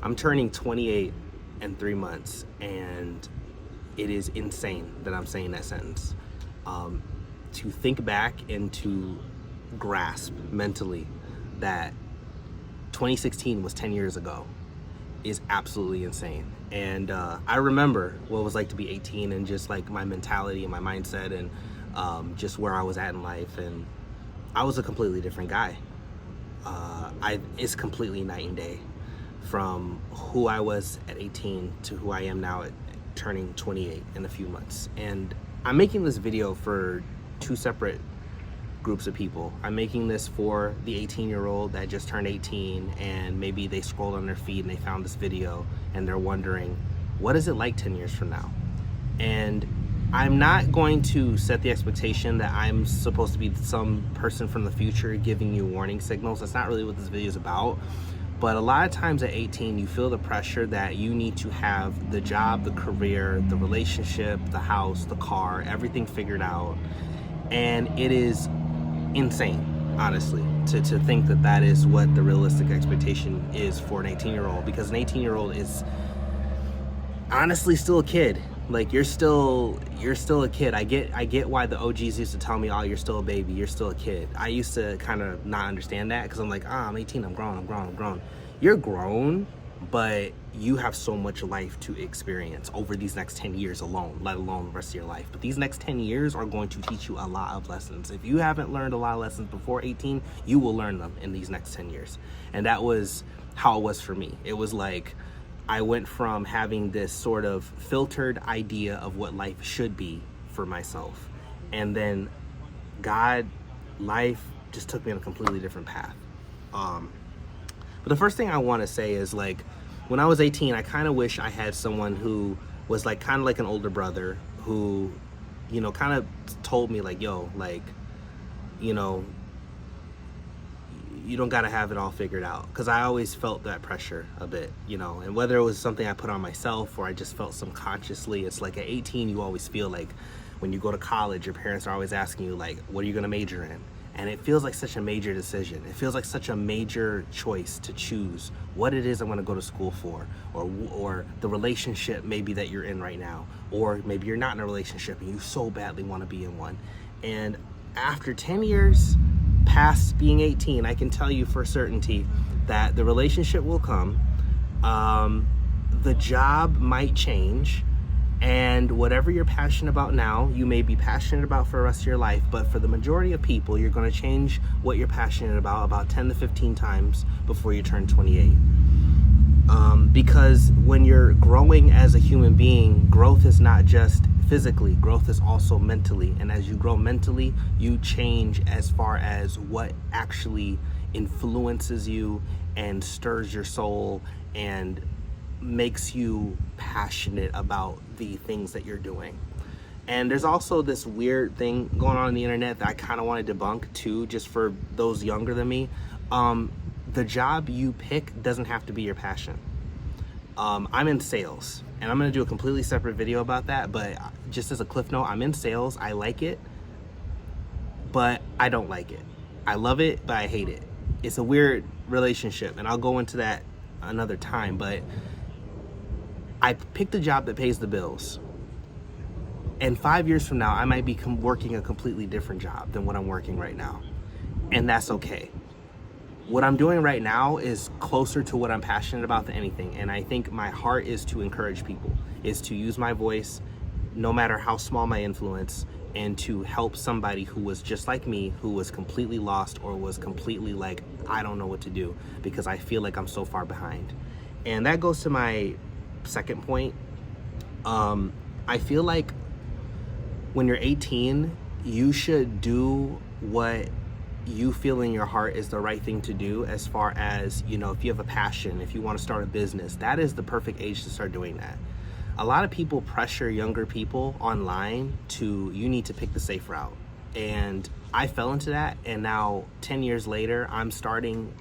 I'm turning 28 in 3 months, and it is insane that I'm saying that sentence. To think back and to grasp mentally that 2016 was 10 years ago is absolutely insane. And I remember what it was like to be 18 and just like my mentality and my mindset and just where I was at in life. And I was a completely different guy. It's completely night and day from who I was at 18 to who I am now at turning 28 in a few months. And I'm making this video for two separate groups of people. I'm making this for the 18-year-old that just turned 18 and maybe they scrolled on their feed and they found this video and they're wondering, what is it like 10 years from now? And I'm not going to set the expectation that I'm supposed to be some person from the future giving you warning signals. That's not really what this video is about. But a lot of times at 18, you feel the pressure that you need to have the job, the career, the relationship, the house, the car, everything figured out. And it is insane, honestly, to think that that is what the realistic expectation is for an 18-year-old, because an 18-year-old is honestly still a kid. Like, you're still a kid. I get why the OGs used to tell me, oh, you're still a baby, you're still a kid. I used to kind of not understand that because I'm like, I'm 18, I'm grown. You're grown, but you have so much life to experience over these next 10 years alone, let alone the rest of your life. But these next 10 years are going to teach you a lot of lessons. If you haven't learned a lot of lessons before 18, you will learn them in these next 10 years. And that was how it was for me. It was like, I went from having this sort of filtered idea of what life should be for myself. And then life just took me on a completely different path. But the first thing I want to say is, like, when I was 18, I kind of wish I had someone who was like kind of like an older brother who, you know, kind of told me like, yo, like, you know, you don't got to have it all figured out. Because I always felt that pressure a bit, you know, and whether it was something I put on myself or I just felt subconsciously, it's like at 18, you always feel like when you go to college, your parents are always asking you, like, what are you going to major in? And it feels like such a major decision. It feels like such a major choice to choose what it is I'm going to go to school for, or the relationship maybe that you're in right now, or maybe you're not in a relationship and you so badly want to be in one. And after 10 years past being 18, I can tell you for certainty that the relationship will come, the job might change, and whatever you're passionate about now, you may be passionate about for the rest of your life, but for the majority of people, you're going to change what you're passionate about 10 to 15 times before you turn 28. Because when you're growing as a human being, growth is not just physically, growth is also mentally. And as you grow mentally, you change as far as what actually influences you and stirs your soul and makes you passionate about the things that you're doing. And there's also this weird thing going on the internet that I kind of want to debunk too, just for those younger than me. The job you pick doesn't have to be your passion. I'm in sales, and I'm going to do a completely separate video about that, but just as a cliff note, I'm in sales. I like it, but I don't like it. I love it, but I hate it. It's a weird relationship, and I'll go into that another time, but I picked a job that pays the bills. And 5 years from now, I might be working a completely different job than what I'm working right now. And that's okay. What I'm doing right now is closer to what I'm passionate about than anything. And I think my heart is to encourage people, is to use my voice, no matter how small my influence, and to help somebody who was just like me, who was completely lost or was completely like, I don't know what to do because I feel like I'm so far behind. And that goes to my second point. I feel like when you're 18, you should do what you feel in your heart is the right thing to do, as far as, you know, if you have a passion, if you want to start a business, that is the perfect age to start doing that. A lot of people pressure younger people online to, you need to pick the safe route. And I fell into that, and now 10 years later, I'm starting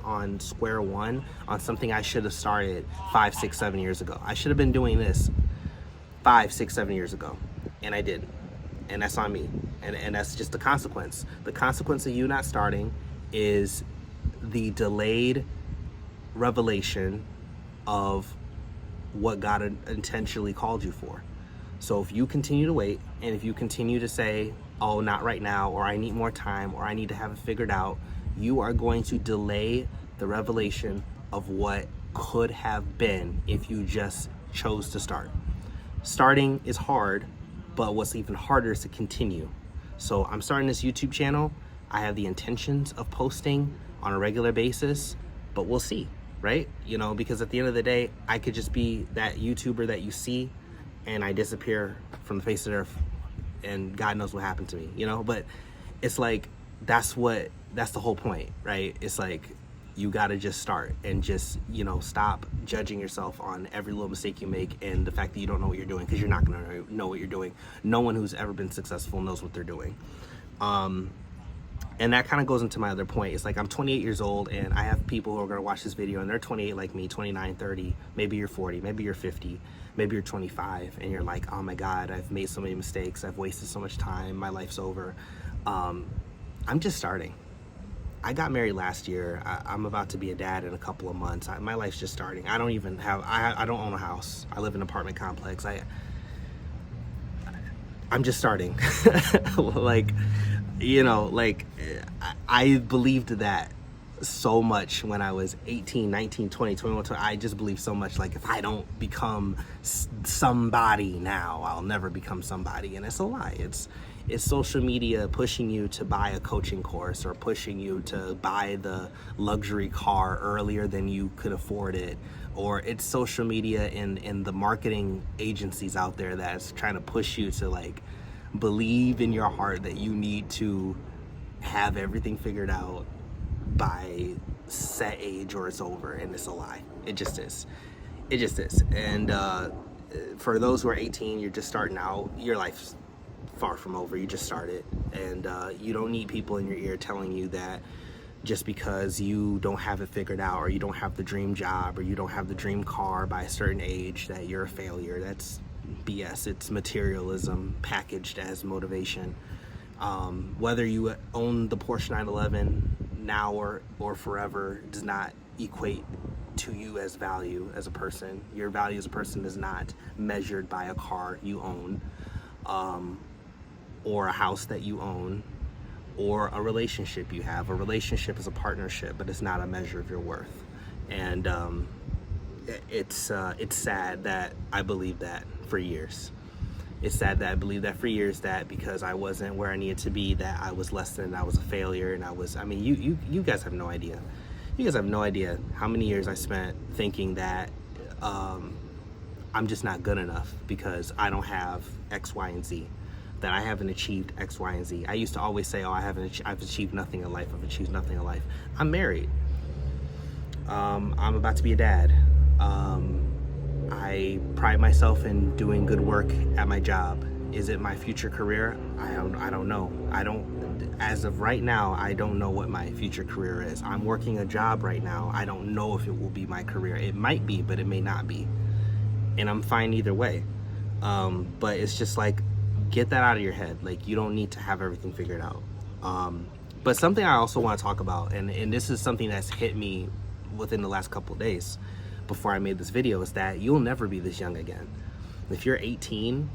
on square one on something I should have started 5, 6, 7 years ago. I should have been doing this 5, 6, 7 years ago, and I didn't. And that's on me. And that's just the consequence. The consequence of you not starting is the delayed revelation of what God intentionally called you for. So if you continue to wait, and if you continue to say, oh, not right now, or I need more time, or I need to have it figured out, you are going to delay the revelation of what could have been if you just chose to start. Starting is hard, but what's even harder is to continue. So I'm starting this YouTube channel. I have the intentions of posting on a regular basis, but we'll see, right? You know, because at the end of the day, I could just be that YouTuber that you see and I disappear from the face of the earth and God knows what happened to me, you know? But it's like, that's the whole point, right? It's like, you gotta just start and just, you know, stop judging yourself on every little mistake you make and the fact that you don't know what you're doing, because you're not gonna know what you're doing. No one who's ever been successful knows what they're doing. And that kind of goes into my other point. It's like, I'm 28 years old and I have people who are gonna watch this video and they're 28 like me, 29, 30, maybe you're 40, maybe you're 50, maybe you're 25, and you're like, oh my God, I've made so many mistakes, I've wasted so much time, my life's over. I'm just starting. I got married last year. I'm about to be a dad in a couple of months. My life's just starting. I don't even have, I don't own a house. I live in an apartment complex. I'm just starting. Like, you know, like, I believed that so much when I was 18, 19, 20, 21, 20. I just believed so much, like, if I don't become somebody now, I'll never become somebody. And it's a lie. It's social media pushing you to buy a coaching course or pushing you to buy the luxury car earlier than you could afford it. Or it's social media and the marketing agencies out there that's trying to push you to, like, believe in your heart that you need to have everything figured out by set age or it's over, and it's a lie. It just is. It just is. And for those who are 18, you're just starting out, your life's far from over. You just started, and you don't need people in your ear telling you that just because you don't have it figured out, or you don't have the dream job, or you don't have the dream car by a certain age, that you're a failure. That's BS. It's materialism packaged as motivation. Whether you own the Porsche 911 now or forever does not equate to you as value as a person. Your value as a person is not measured by a car you own, or a house that you own, or a relationship you have. A relationship is a partnership, but it's not a measure of your worth. And it's sad that I believed that for years. It's sad that I believed that for years, that because I wasn't where I needed to be, that I was less than, I was a failure. And I mean, you guys have no idea. You guys have no idea how many years I spent thinking that I'm just not good enough because I don't have X, Y, and Z, that I haven't achieved X, Y, and Z. I used to always say, oh, I've achieved nothing in life. I've achieved nothing in life. I'm married. I'm about to be a dad. I pride myself in doing good work at my job. Is it my future career? I don't know. As of right now, I don't know what my future career is. I'm working a job right now. I don't know if it will be my career. It might be, but it may not be. And I'm fine either way. But it's just like, get that out of your head. Like, you don't need to have everything figured out. But something I also want to talk about, and this is something that's hit me within the last couple of days before I made this video, is that you'll never be this young again. If you're 18,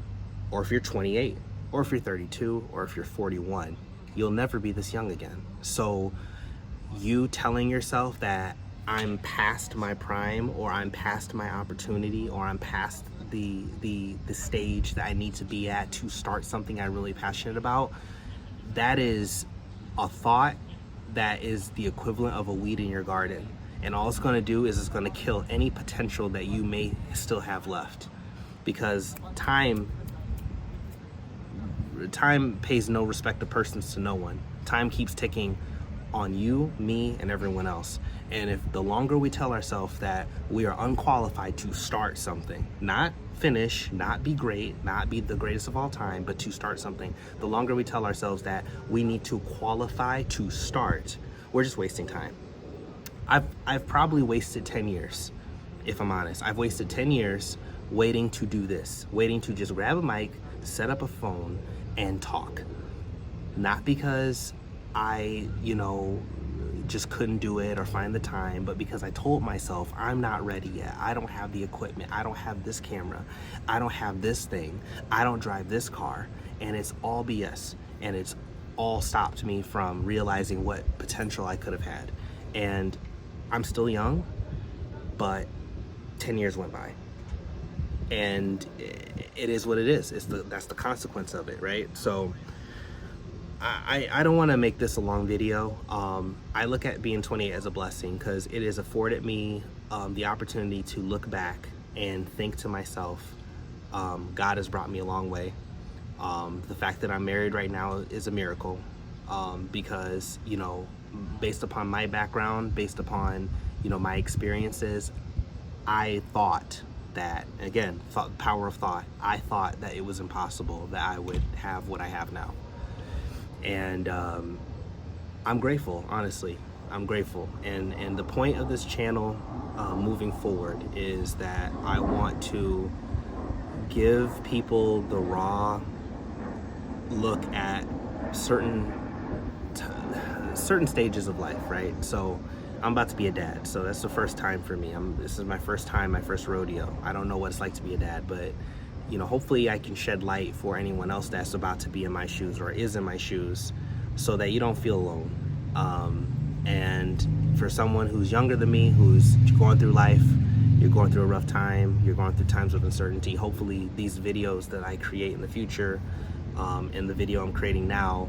or if you're 28, or if you're 32, or if you're 41, you'll never be this young again. So you telling yourself that I'm past my prime, or I'm past my opportunity, or I'm past the stage that I need to be at to start something I'm really passionate about, that is a thought that is the equivalent of a weed in your garden. And all it's gonna do is it's gonna kill any potential that you may still have left. Because time pays no respect of persons to no one. Time keeps ticking on you, me, and everyone else. And if the longer we tell ourselves that we are unqualified to start something, not finish, not be great, not be the greatest of all time, but to start something, the longer we tell ourselves that we need to qualify to start, we're just wasting time. I've probably wasted 10 years, if I'm honest. I've wasted 10 years waiting to do this, waiting to just grab a mic, set up a phone, and talk. Not because I, just couldn't do it or find the time, but because I told myself I'm not ready yet. I don't have the equipment. I don't have this camera. I don't have this thing. I don't drive this car. And it's all BS. And it's all stopped me from realizing what potential I could have had. And I'm still young, but 10 years went by. And it is what it is. That's the consequence of it, right? So I don't want to make this a long video. I look at being 28 as a blessing because it has afforded me the opportunity to look back and think to myself, God has brought me a long way. The fact that I'm married right now is a miracle because, you know, based upon my background, based upon, you know, my experiences, I thought that, again, power of thought, I thought that it was impossible that I would have what I have now. And I'm grateful, honestly. I'm grateful. And the point of this channel moving forward is that I want to give people the raw look at certain stages of life, right? So I'm about to be a dad, so that's the first time for me. This is my first time, my first rodeo. I don't know what it's like to be a dad, but you know, hopefully I can shed light for anyone else that's about to be in my shoes or is in my shoes, so that you don't feel alone. And for someone who's younger than me, who's going through life, you're going through a rough time, you're going through times of uncertainty, hopefully these videos that I create in the future, and the video I'm creating now,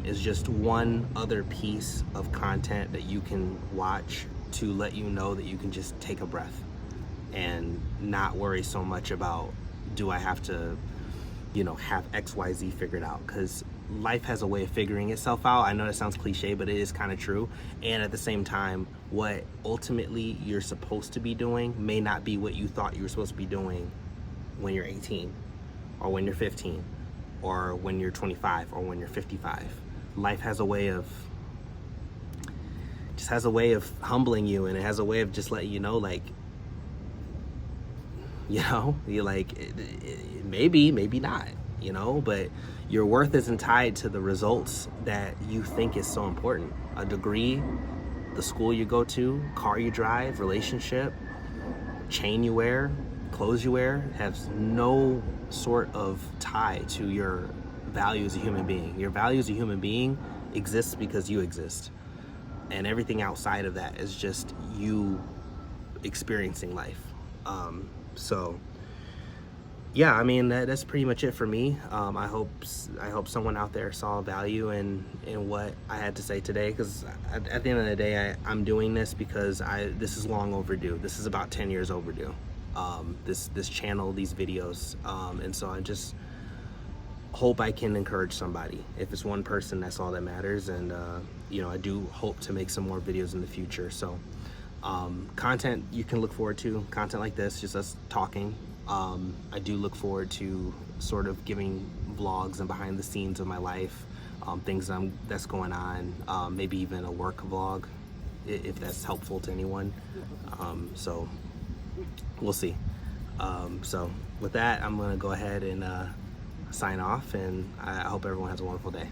is just one other piece of content that you can watch to let you know that you can just take a breath and not worry so much about, do I have to, you know, have XYZ figured out? Because life has a way of figuring itself out. I know that sounds cliche, but it is kind of true. And at the same time, what ultimately you're supposed to be doing may not be what you thought you were supposed to be doing when you're 18 or when you're 15 or when you're 25 or when you're 55. Life has a way of humbling you, and it has a way of just letting you know, like, you know, you're like, maybe not, you know, but your worth isn't tied to the results that you think is so important. A degree, the school you go to, car you drive, relationship, chain you wear, clothes you wear, has no sort of tie to your value as a human being. Your value as a human being exists because you exist. And everything outside of that is just you experiencing life. So yeah, I mean, that's pretty much it for me. I hope someone out there saw value in what I had to say today, because at the end of the day, I'm doing this because this is long overdue. This is about 10 years overdue. This channel, these videos, and so I just hope I can encourage somebody. If it's one person, that's all that matters. And you know, I do hope to make some more videos in the future. So content you can look forward to, content like this, just us talking. I do look forward to sort of giving vlogs and behind the scenes of my life, things that's going on, maybe even a work vlog, if that's helpful to anyone. So we'll see. So with that, I'm gonna go ahead and sign off, and I hope everyone has a wonderful day.